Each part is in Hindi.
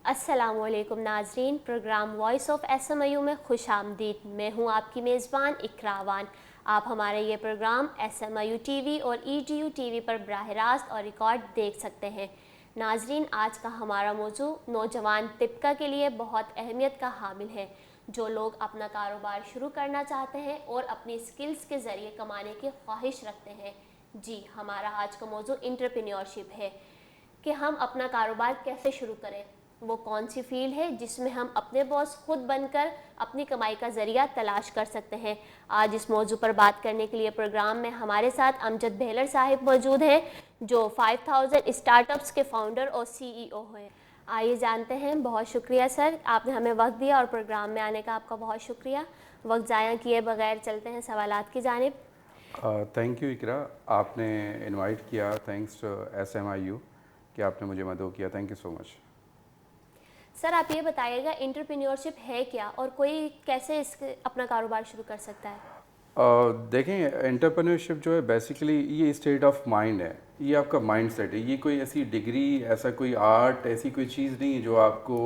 अस्सलामुअलैकुम नाजरीन, प्रोग्राम वॉइस ऑफ एसएमयू में खुश आमदीद। मैं हूँ आपकी मेज़बान इकरावान। आप हमारे ये प्रोग्राम एसएमयू टीवी और ईटीयू टीवी पर बराह रास्त और रिकॉर्ड देख सकते हैं। नाजरीन, आज का हमारा मौजू नौजवान तबका के लिए बहुत अहमियत का हामिल है, जो लोग अपना कारोबार शुरू करना चाहते हैं और अपनी स्किल्स के ज़रिए कमाने की ख्वाहिश रखते हैं। जी, हमारा आज का मौजू एंटरप्रेन्योरशिप है कि हम अपना कारोबार कैसे शुरू करें। वो कौन सी फील्ड है जिसमें हम अपने बॉस खुद बनकर अपनी कमाई का ज़रिया तलाश कर सकते हैं। आज इस मौजू पर बात करने के लिए प्रोग्राम में हमारे साथ अमजद बेहलर साहिब मौजूद हैं, जो 5000 स्टार्टअप्स के फाउंडर और सीईओ हैं। आइए जानते हैं। बहुत शुक्रिया सर, आपने हमें वक्त दिया और प्रोग्राम में आने का आपका बहुत शुक्रिया। वक्त ज़ाया किए बगैर चलते हैं सवालात की जानिब। थैंक यू इकरा, आपने इनवाइट किया। थैंक्स टू एसएमआईयू कि आपने मुझे मदद किया। Thank you so much. Sir, आप ये बताइएगा एंटरप्रेन्योरशिप है क्या और कोई कैसे अपना कारोबार शुरू कर सकता है? देखें, एंटरप्रेन्योरशिप जो है बेसिकली ये स्टेट ऑफ माइंड है, ये आपका माइंड सेट है। ये कोई ऐसी डिग्री, ऐसा कोई आर्ट, ऐसी कोई चीज़ नहीं है जो आपको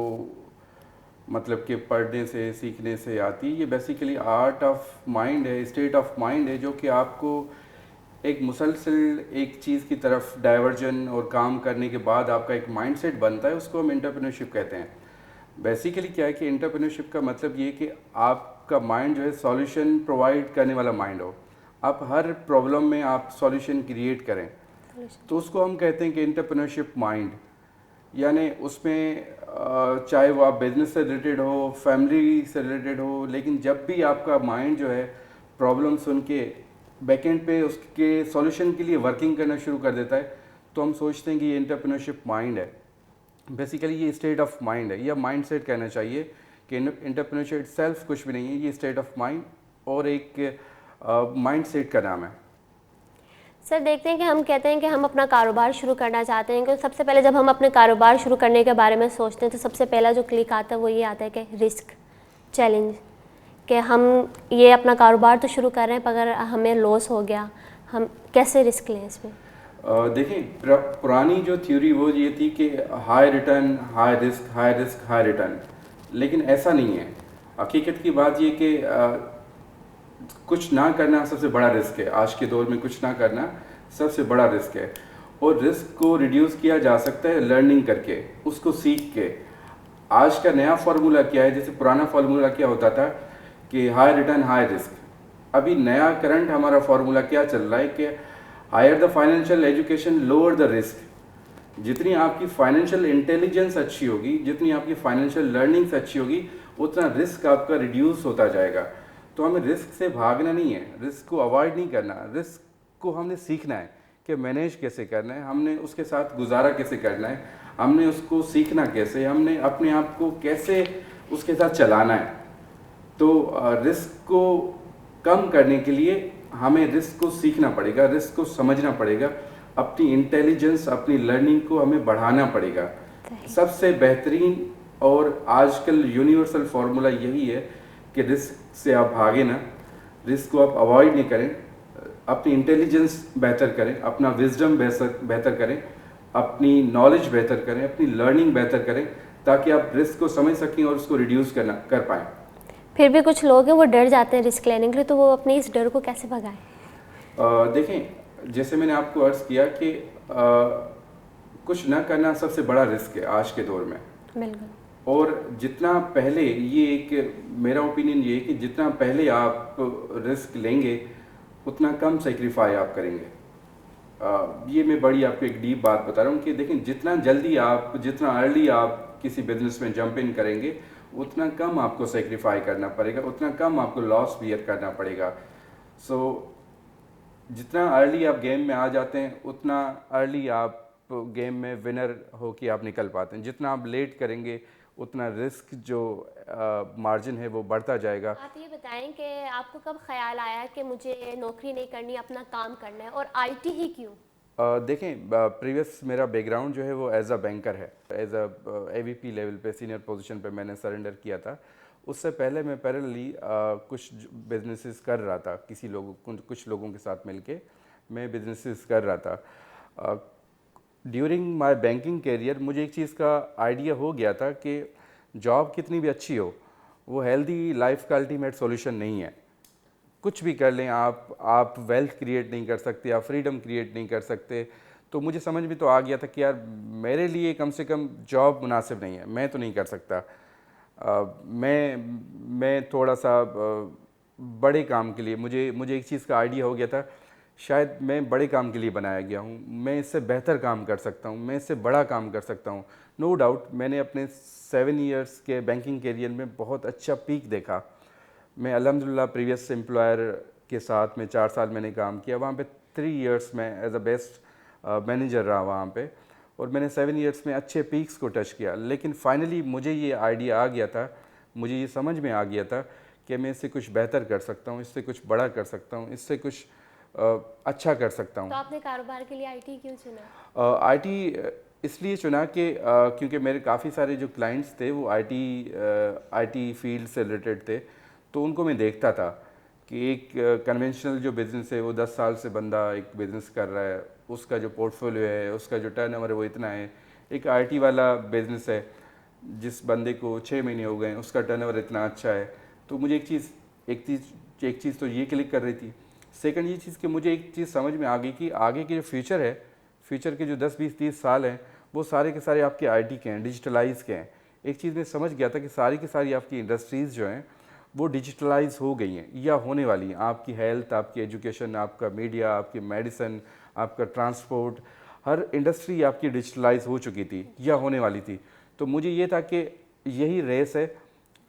मतलब कि पढ़ने से सीखने से आती है। ये बेसिकली आर्ट ऑफ माइंड है, स्टेट ऑफ माइंड है, जो कि आपको एक मुसलसल एक चीज़ की तरफ डाइवर्जन और काम करने के बाद आपका एक माइंडसेट बनता है, उसको हम एंटरप्रेन्योरशिप कहते हैं। बेसिकली क्या है कि एंटरप्रेन्योरशिप का मतलब ये है कि आपका माइंड जो है सॉल्यूशन प्रोवाइड करने वाला माइंड हो। आप हर प्रॉब्लम में आप सॉल्यूशन क्रिएट करें, तो उसको हम कहते हैं कि एंटरप्रेन्योरशिप माइंड। यानी उसमें चाहे वो आप बिजनेस से रिलेटेड हो, फैमिली से रिलेटेड हो, लेकिन जब भी आपका माइंड जो है प्रॉब्लम सुन के बैकेंड पे उसके सॉल्यूशन के लिए वर्किंग करना शुरू कर देता है, तो हम सोचते हैं कि ये एंटरप्रेन्योरशिप माइंड है। बेसिकली ये स्टेट ऑफ माइंड है, या माइंड सेट कहना चाहिए कि एंटरप्रेन्योरशिप सेल्फ कुछ भी नहीं है, ये स्टेट ऑफ माइंड और एक माइंड सेट का नाम है। सर, देखते हैं कि हम कहते हैं कि हम अपना कारोबार शुरू करना चाहते हैं, क्योंकि सबसे पहले जब हम अपने कारोबार शुरू करने के बारे में सोचते हैं तो सबसे पहला जो क्लिक आता है वो ये आता है कि रिस्क, चैलेंज, कि हम ये अपना कारोबार तो शुरू कर रहे हैं पर अगर हमें लॉस हो गया, हम कैसे रिस्क लें इसमें? देखें, पुरानी जो थ्योरी वो ये थी कि high return high risk, high risk high return, लेकिन ऐसा नहीं है। हकीकत की बात ये कि कुछ ना करना सबसे बड़ा रिस्क है। आज के दौर में कुछ ना करना सबसे बड़ा रिस्क है, और रिस्क को रिड्यूस किया जा सकता है लर्निंग करके, उसको सीख के। आज का नया फार्मूला क्या है? जैसे पुराना फार्मूला क्या होता था कि हाई रिटर्न हाई रिस्क, अभी नया करंट हमारा फार्मूला क्या चल रहा है कि higher the financial education lower the risk. जितनी आपकी फाइनेंशियल इंटेलिजेंस अच्छी होगी, जितनी आपकी फाइनेंशियल लर्निंग्स अच्छी होगी, उतना रिस्क आपका रिड्यूस होता जाएगा। तो हमें रिस्क से भागना नहीं है, रिस्क को अवॉइड नहीं करना, रिस्क को हमने सीखना है कि मैनेज कैसे करना है, हमने उसके साथ गुजारा कैसे करना है, हमने उसको सीखना कैसे, हमने अपने आप को कैसे उसके साथ चलाना है। तो रिस्क को कम करने के लिए हमें रिस्क को सीखना पड़ेगा, रिस्क को समझना पड़ेगा, अपनी इंटेलिजेंस, अपनी लर्निंग को हमें बढ़ाना पड़ेगा। सबसे बेहतरीन और आजकल यूनिवर्सल फार्मूला यही है कि रिस्क से आप भागे ना, रिस्क को आप अवॉइड नहीं करें, अपनी इंटेलिजेंस बेहतर करें, अपना विजडम बेहतर करें, अपनी नॉलेज बेहतर करें, अपनी लर्निंग बेहतर करें, ताकि आप रिस्क को समझ सकें और उसको रिड्यूस कर पाएँ। फिर भी कुछ लोग हैं वो डर जाते हैं रिस्क लेने के लिए, तो वो अपने इस डर को कैसे भगाएं? देखें, जैसे मैंने आपको अर्ज़ किया कि कुछ ना करना सबसे बड़ा रिस्क है आज के दौर में। बिल्कुल। और जितना पहले, ये एक मेरा ओपिनियन ये है कि जितना पहले आप रिस्क लेंगे, उतना कम सेक्रीफाई आप करेंगे। ये मैं बड़ी आपको एक डीप बात बता रहा हूँ कि देखें, जितना जल्दी आप, जितना अर्ली आप किसी बिजनेस में जंप इन करेंगे, उतना कम आपको सेक्रीफाई करना पड़ेगा, उतना कम आपको लॉस बियर करना पड़ेगा। सो जितना अर्ली आप गेम में आ जाते हैं, उतना अर्ली आप गेम में विनर हो के आप निकल पाते हैं। जितना आप लेट करेंगे, उतना रिस्क जो मार्जिन है वो बढ़ता जाएगा। आप ये बताएं कि आपको कब ख्याल आया कि मुझे नौकरी नहीं करनी, अपना काम करना है, और आईटी ही क्यों? देखें, प्रीवियस मेरा बैकग्राउंड जो है वो एज अ बैंकर है। एज अ एवीपी लेवल पे, सीनियर पोजीशन पे मैंने सरेंडर किया था। उससे पहले मैं पैरेलली कुछ बिजनेसेस कर रहा था, कुछ लोगों के साथ मिलके मैं बिजनेसेस कर रहा था। ड्यूरिंग माय बैंकिंग करियर मुझे एक चीज़ का आइडिया हो गया था कि जॉब कितनी भी अच्छी हो, वो हेल्दी लाइफ का अल्टीमेट सॉल्यूशन नहीं है। कुछ भी कर लें आप वेल्थ क्रिएट नहीं कर सकते, आप फ्रीडम क्रिएट नहीं कर सकते। तो मुझे समझ में तो आ गया था कि यार मेरे लिए कम से कम जॉब मुनासिब नहीं है, मैं तो नहीं कर सकता। मैं थोड़ा सा बड़े काम के लिए मुझे एक चीज़ का आइडिया हो गया था, शायद मैं बड़े काम के लिए बनाया गया हूँ, मैं इससे बेहतर काम कर सकता हूँ, मैं इससे बड़ा काम कर सकता हूँ। नो डाउट मैंने अपने 7 इयर्स के बैंकिंग करियर में बहुत अच्छा पीक देखा। मैं अल्हम्दुलिल्लाह प्रीवियस एम्प्लॉयर के साथ में 4 साल मैंने काम किया, वहाँ पे 3 इयर्स में एज अ बेस्ट मैनेजर रहा वहाँ पे, और मैंने 7 इयर्स में अच्छे पीक्स को टच किया। लेकिन फाइनली मुझे ये आइडिया आ गया था, मुझे ये समझ में आ गया था कि मैं इससे कुछ बेहतर कर सकता हूँ, इससे कुछ बड़ा कर सकता हूँ, इससे कुछ अच्छा कर सकता हूँ। तो आपने कारोबार के लिए आईटी क्यों चुना? आईटी इसलिए चुना कि क्योंकि मेरे काफ़ी सारे जो क्लाइंट्स थे वो आईटी फील्ड से रिलेटेड थे। तो उनको मैं देखता था कि एक कन्वेंशनल जो बिज़नेस है वो 10 साल से बंदा एक बिज़नेस कर रहा है, उसका जो पोर्टफोलियो है, उसका जो टर्नओवर है वो इतना है। एक आईटी वाला बिज़नेस है जिस बंदे को 6 महीने हो गए उसका टर्नओवर इतना अच्छा है। तो मुझे एक चीज़ तो ये क्लिक कर रही थी। सेकंड ये चीज़ कि मुझे एक चीज़ समझ में आ गई कि आगे के जो फ्यूचर है, फ्यूचर के जो 10 20 30 साल हैं वो सारे के सारे आपके आईटी के हैं, डिजिटलाइज के हैं। एक चीज़ मैं समझ गया था कि सारी की सारी आपकी इंडस्ट्रीज़ जो हैं वो डिजिटलाइज हो गई हैं या होने वाली हैं। आपकी हेल्थ, आपकी एजुकेशन, आपका मीडिया, आपकी मेडिसिन, आपका ट्रांसपोर्ट, हर इंडस्ट्री आपकी डिजिटलाइज हो चुकी थी या होने वाली थी। तो मुझे ये था कि यही रेस है,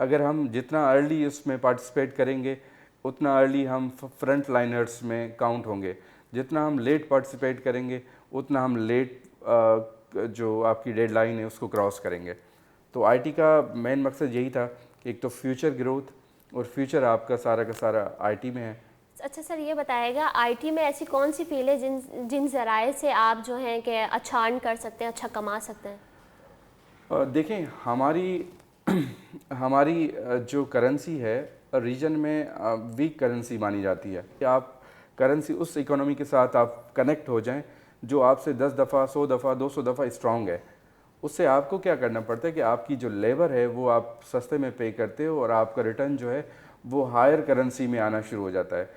अगर हम जितना अर्ली उसमें पार्टिसिपेट करेंगे उतना अर्ली हम फ्रंट लाइनर्स में काउंट होंगे, जितना हम लेट पार्टिसिपेट करेंगे उतना हम लेट जो आपकी डेडलाइन है उसको क्रॉस करेंगे। तो आईटी का मेन मकसद यही था कि एक तो फ्यूचर ग्रोथ, और फ्यूचर आपका सारा का सारा आईटी में है। अच्छा सर, ये बताएगा आईटी में ऐसी कौन सी फील्ड है जिन जिन ज़राए से आप जो हैं कि अच्छा अर्न कर सकते हैं, अच्छा कमा सकते हैं? देखें हमारी हमारी जो करेंसी है रीजन में वीक करेंसी मानी जाती है कि आप करेंसी उस इकोनॉमी के साथ आप कनेक्ट हो जाएं जो आपसे 10 दफ़ा 100 दफ़ा 200 दफ़ा स्ट्रांग है। उससे आपको क्या करना पड़ता है कि आपकी जो लेबर है वो आप सस्ते में पे करते हो और आपका रिटर्न जो है वो हायर करेंसी में आना शुरू हो जाता है।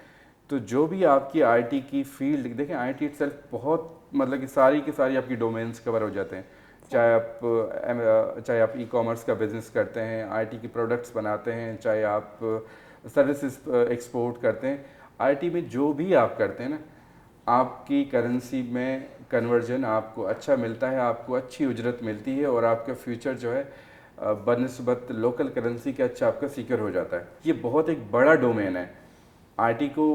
तो जो भी आपकी आईटी की फील्ड, देखें आईटी इटसेल्फ बहुत मतलब कि सारी की सारी आपकी डोमेन्स कवर हो जाते हैं। चाहे आप ई कॉमर्स का बिज़नेस करते हैं, आईटी की प्रोडक्ट्स बनाते हैं, चाहे आप सर्विसेज एक्सपोर्ट करते हैं, आईटी में जो भी आप करते हैं ना, आपकी करेंसी में कन्वर्जन आपको अच्छा मिलता है, आपको अच्छी उजरत मिलती है और आपका फ्यूचर जो है बनिस्बत लोकल करेंसी के अच्छा आपका सिक्योर हो जाता है। ये बहुत एक बड़ा डोमेन है आईटी को,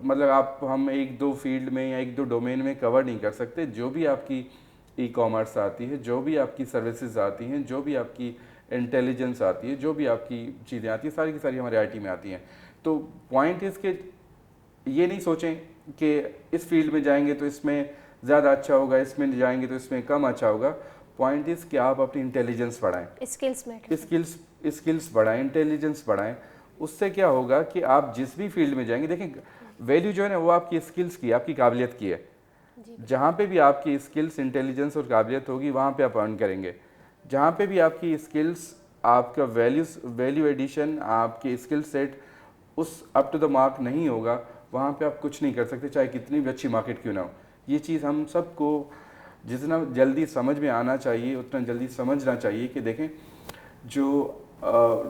मतलब आप हम एक दो फील्ड में या एक दो डोमेन में कवर नहीं कर सकते। जो भी आपकी ई कॉमर्स आती है, जो भी आपकी सर्विसेज आती हैं, जो भी आपकी इंटेलिजेंस आती है, जो भी आपकी चीज़ें आती हैं, सारी की सारी हमारे आईटी में आती हैं। तो पॉइंट इज़ के ये नहीं सोचें कि इस फील्ड में जाएंगे तो इसमें ज़्यादा अच्छा होगा, इसमें जाएंगे तो इसमें कम अच्छा होगा। पॉइंट इज़ कि आप अपनी इंटेलिजेंस बढ़ाएं, स्किल्स बढ़ाएं, इंटेलिजेंस बढ़ाएं। उससे क्या होगा कि आप जिस भी फील्ड में जाएंगे, देखें वैल्यू जो है ना वो आपकी स्किल्स की, आपकी काबिलियत की है। जहाँ पे भी आपकी स्किल्स, इंटेलिजेंस और काबिलियत होगी वहाँ पे आप अर्न करेंगे। जहाँ पे भी आपकी स्किल्स, आपका वैल्यू एडिशन, आपकी स्किल सेट उस अप टू द मार्क नहीं होगा, वहाँ पे आप कुछ नहीं कर सकते, चाहे कितनी भी अच्छी मार्केट क्यों ना हो। ये चीज़ हम सबको जितना जल्दी समझ में आना चाहिए उतना जल्दी समझना चाहिए कि देखें जो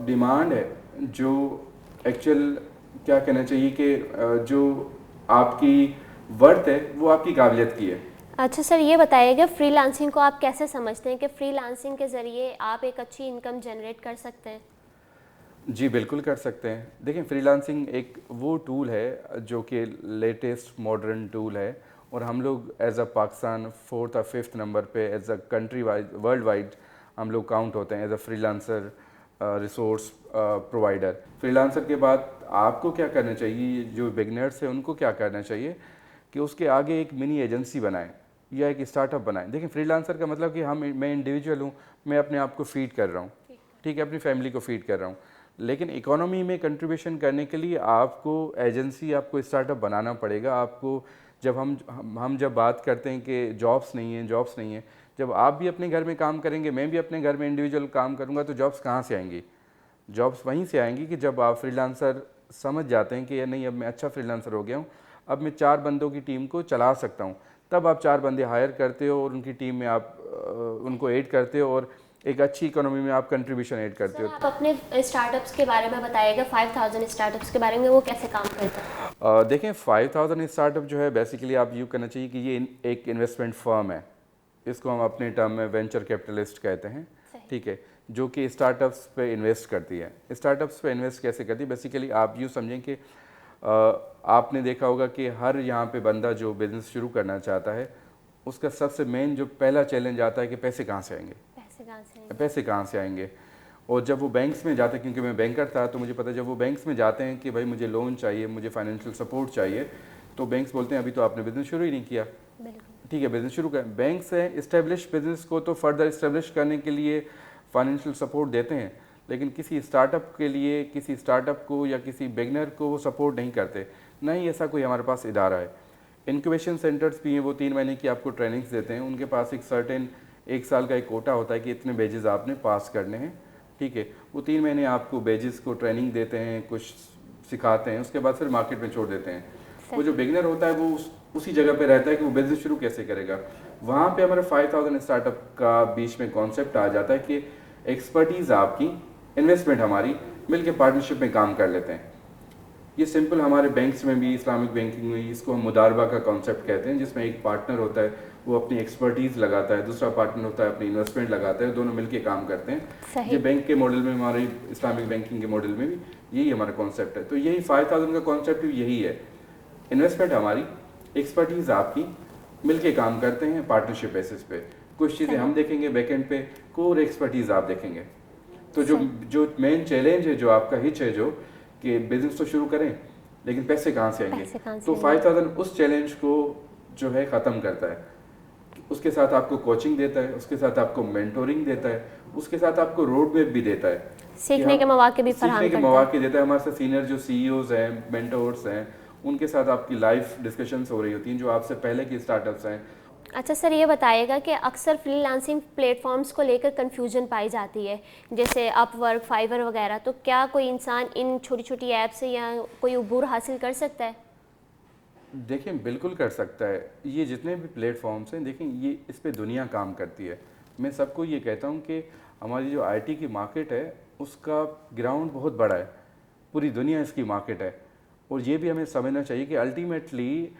डिमांड है, जो एक्चुअल क्या कहना चाहिए कि जो आपकी वर्थ है वो आपकी काबिलियत की है। अच्छा सर, ये बताइएगा फ्रीलांसिंग को आप कैसे समझते हैं कि फ्रीलांसिंग के ज़रिए आप एक अच्छी इनकम जनरेट कर सकते हैं? जी बिल्कुल कर सकते हैं। देखिए फ्रीलांसिंग एक वो टूल है जो कि लेटेस्ट मॉडर्न टूल है, और हम लोग एज अ पाकिस्तान 4th और 5th नंबर पे as a country wide, world wide हम लोग काउंट होते हैं as a freelancer resource provider. Freelancer के बाद आपको क्या करना चाहिए, जो बिगनर्स हैं उनको क्या करना चाहिए कि उसके आगे एक मिनी एजेंसी बनाएं या एक स्टार्टअप बनाएं। देखिए फ्रीलांसर का मतलब कि मैं इंडिविजुअल हूँ, मैं अपने आप को फीड कर रहा हूँ, ठीक है, अपनी फैमिली को फीड कर रहा हूँ। लेकिन इकोनॉमी में कंट्रीब्यूशन करने के लिए आपको एजेंसी, आपको स्टार्टअप बनाना पड़ेगा। आपको जब हम जब बात करते हैं कि जॉब्स नहीं है, जब आप भी अपने घर में काम करेंगे, मैं भी अपने घर में इंडिविजुअल काम करूँगा, तो जॉब्स कहाँ से आएंगी? जॉब्स वहीं से आएंगी कि जब आप फ्रीलांसर समझ जाते हैं कि यार नहीं, अब मैं अच्छा फ्रीलांसर हो गया हूँ, अब मैं 4 बंदों की टीम को चला सकता हूँ, तब आप 4 बंदे हायर करते हो और उनकी टीम में आप उनको ऐड करते हो और एक अच्छी इकोनॉमी में आप कंट्रीब्यूशन ऐड करते हो। आप अपने स्टार्टअप्स के बारे में बताइएगा, 5000 स्टार्टअप्स के बारे में, वो कैसे काम करता है? देखें, 5000 स्टार्टअप जो है बेसिकली आप यूँ करना चाहिए कि ये एक इन्वेस्टमेंट फर्म है, इसको हम अपने टर्म में वेंचर कैपिटलिस्ट कहते हैं, ठीक है, जो कि स्टार्टअप्स पे इन्वेस्ट करती है। स्टार्टअप्स पे इन्वेस्ट कैसे करती है? बेसिकली आप यूँ समझें कि आपने देखा होगा कि हर यहाँ पे बंदा जो बिज़नेस शुरू करना चाहता है, उसका सबसे मेन जो पहला चैलेंज आता है कि पैसे कहाँ से आएंगे, पैसे कहाँ से आएंगे। और जब वो बैंक्स में जाते हैं, क्योंकि मैं बैंकर था तो मुझे पता है, जब वो बैंक्स में जाते हैं कि भाई मुझे लोन चाहिए, मुझे फाइनेंशियल सपोर्ट चाहिए, तो बैंक्स बोलते हैं अभी तो आपने बिज़नेस शुरू ही नहीं किया, ठीक है, बिज़नेस शुरू कर। बैंक्स हैं इस्टेब्लिश बिज़नेस को तो फर्दर इस्टेब्लिश करने के लिए फाइनेंशियल सपोर्ट देते हैं, लेकिन किसी स्टार्टअप के लिए, किसी स्टार्टअप को या किसी बिगनर को वो सपोर्ट नहीं करते। नहीं, ऐसा कोई हमारे पास इदारा है। इंक्यूबेशन सेंटर्स भी हैं, वो 3 महीने की आपको ट्रेनिंग्स देते हैं, उनके पास एक सर्टेन 1 साल का एक कोटा होता है कि इतने बेजेस आपने पास करने हैं, ठीक है। वो 3 महीने आपको बेजेस को ट्रेनिंग देते हैं, कुछ सिखाते हैं, उसके बाद फिर मार्केट में छोड़ देते हैं। वो जो बिगनर होता है वो उसी जगह पे रहता है कि वो बिजनेस शुरू कैसे करेगा। वहाँ पे हमारे 5000 स्टार्टअप का बीच में कॉन्सेप्ट आ जाता है कि एक्सपर्टीज़ आपकी, इन्वेस्टमेंट हमारी, मिलके पार्टनरशिप में काम कर लेते हैं। ये सिंपल हमारे बैंक्स में भी, इस्लामिक बैंकिंग में, इसको हम मुदारबा का कॉन्सेप्ट कहते हैं, जिसमें एक पार्टनर होता है वो अपनी एक्सपर्टीज़ लगाता है, दूसरा पार्टनर होता है अपनी इन्वेस्टमेंट लगाता है, दोनों मिलके काम करते हैं। ये बैंक के मॉडल में, हमारी इस्लामिक बैंकिंग के मॉडल में भी यही हमारा कॉन्सेप्ट है। तो यही 5000 का कॉन्सेप्ट भी यही है, इन्वेस्टमेंट हमारी, एक्सपर्टीज़ आपकी, मिलके काम करते हैं पार्टनरशिप बेसिस पे। कुछ चीज़ें हम देखेंगे बैकएंड पे, कोर एक्सपर्टीज़ आप देखेंगे। तो जो मेन चैलेंज है, जो आपका हिच है, जो कि बिजनेस तो शुरू करें लेकिन पैसे कहाँ से आएंगे, तो 5000 उस चैलेंज को जो है ख़त्म करता है। उसके साथ आपको कोचिंग देता है, उसके साथ आपको मेंटोरिंग देता है, उसके साथ आपको रोड मैप भी देता है, सीखने के मौके भी फराहम करता है। मौके देता है। हमारे साथ सीनियर जो सीईओज हैं, मेंटोर्स हैं, उनके साथ आपकी लाइव डिस्कशंस हो रही होती हैं, जो आपसे पहले की स्टार्टअप्स हैं। अच्छा सर, ये बताइएगा कि अक्सर फ्रीलांसिंग प्लेटफॉर्म्स को लेकर कन्फ्यूजन पाई जाती है, जैसे अपवर्क, फाइवर वगैरह, तो क्या कोई इंसान इन छोटी छोटी ऐप से या कोई अबूर हासिल कर सकता है? देखिए, बिल्कुल कर सकता है। ये जितने भी प्लेटफॉर्म्स हैं, देखें, ये इस पे दुनिया काम करती है। मैं सबको ये कहता हूँ कि हमारी जो आईटी की मार्केट है, उसका ग्राउंड बहुत बड़ा है, पूरी दुनिया इसकी मार्केट है। और ये भी हमें समझना चाहिए कि अल्टीमेटली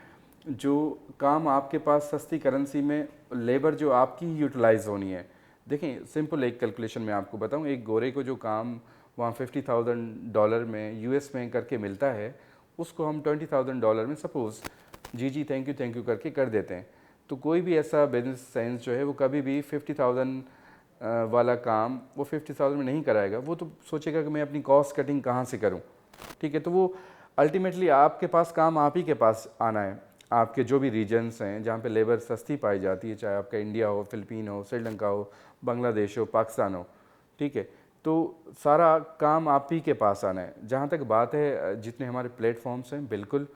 जो काम आपके पास सस्ती करेंसी में, लेबर जो आपकी यूटिलाइज होनी है। देखें, सिंपल एक कैलकुलेशन मैं आपको बताऊं, एक गोरे को जो काम वहाँ $50,000 में यूएस में करके मिलता है, उसको हम $20,000 में सपोज़ जी थैंक यू करके कर देते हैं। तो कोई भी ऐसा बिजनेस सेंस जो है, वो कभी भी 50,000 वाला काम वो 50,000 में नहीं कराएगा। वो तो सोचेगा कि मैं अपनी कॉस्ट कटिंग कहाँ से करूँ, ठीक है। तो वो अल्टीमेटली आपके पास काम आप ही के पास आना है। आपके जो भी रीजन्स हैं जहाँ पे लेबर सस्ती पाई जाती है, चाहे आपका इंडिया हो, फिलिपीन हो, श्रीलंका हो, बांग्लादेश हो, पाकिस्तान हो, ठीक है, तो सारा काम आप ही के पास आना है। जहाँ तक बात है जितने हमारे प्लेटफॉर्म्स हैं, बिल्कुल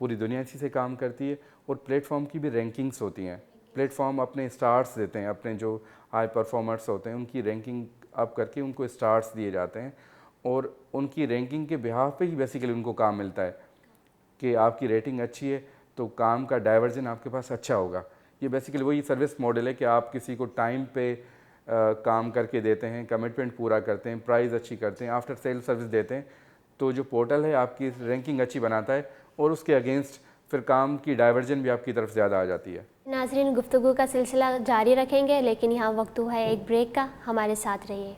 पूरी दुनिया इसी से काम करती है। और प्लेटफॉर्म की भी रैंकिंग्स होती हैं। प्लेटफॉर्म अपने स्टार्स देते हैं, अपने जो हाई परफॉर्मर्स होते हैं उनकी रैंकिंग अप करके उनको स्टार्स दिए जाते हैं, और उनकी रैंकिंग के बिहाफ पे ही बेसिकली उनको काम मिलता है कि आपकी रेटिंग अच्छी है तो काम का डाइवर्जन आपके पास अच्छा होगा। ये बेसिकली वही सर्विस मॉडल है कि आप किसी को टाइम पे काम करके देते हैं, कमिटमेंट पूरा करते हैं, प्राइस अच्छी करते हैं, आफ्टर सेल सर्विस देते हैं, तो जो पोर्टल है आपकी रैंकिंग अच्छी बनाता है, और उसके अगेंस्ट फिर काम की डाइवर्जन भी आपकी तरफ ज़्यादा आ जाती है। नाज़रीन, गुफ्तगू का सिलसिला जारी रखेंगे, लेकिन यहाँ वक्त हुआ है एक ब्रेक का, हमारे साथ रहिए।